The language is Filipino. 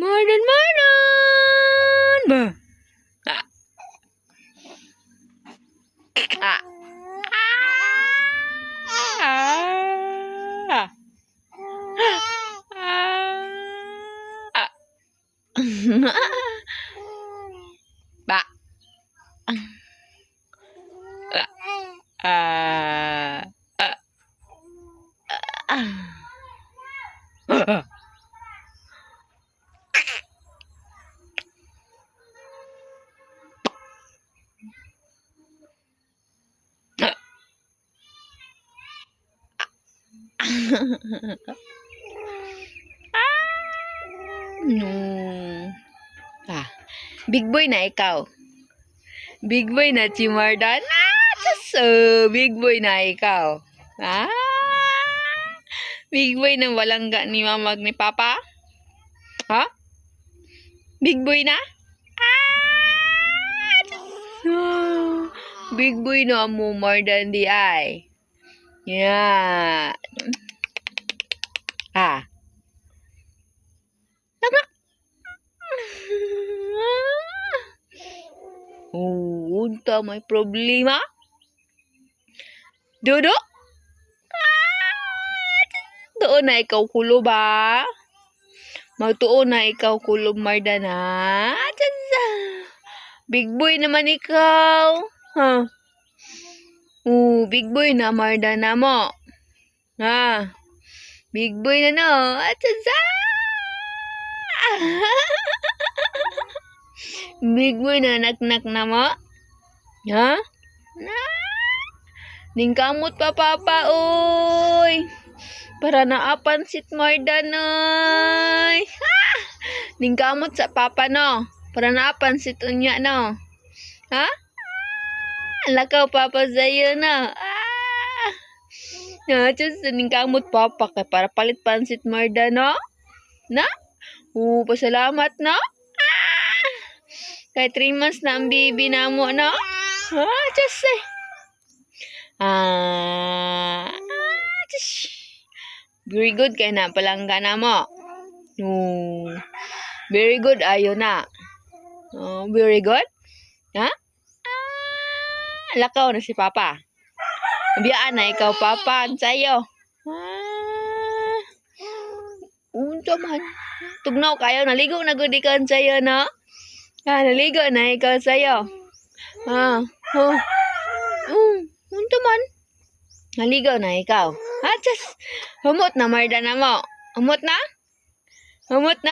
Mardan, Mardan! Ba? Ah. Ah. Ah. Ah. Ba. Ah. Ah. Ah. No. Ah. Big boy na ikaw. Big boy na si Mardan. Big boy na ikaw. Ah. Big boy na walangga ni mama ni papa. Ha? Big boy na? Ah. Big boy na mo Mardan di ay. Yeah. Ah. Tama. Unta may problema? Dodo? Tuon na ikaw kulo ba? Magtuon na ikaw kulo Mardan ha? Big boy naman ikaw. Ha? Big boy na Mardan na mo. Ha? Big boy na no. Big boy na nak-nak na mo. Ha? Ning kamot pa papa oy. Para naapan sit Mardan oy. Ning kamot sa papa no. Para naapan sit unya no. Ha? Lakaw papa sa'yo no. Just ning kamot papa kay para palit pansit Mardan no. Na? Pasalamat no. Kay 3 months na ang baby na mo no. Just very good kay na palangga na mo. Very good ayo na. Very good. Ha? Lakaw na si papa. Biyaan na ikaw papa sa'yo. Unta man. Tugnaw kayo naligo na gud ikaw sa'yo no. Naligo na ikaw sa'yo. Unta man. Naligo na ikaw. Just humot na Mardan na mo. Humot na? Humot na?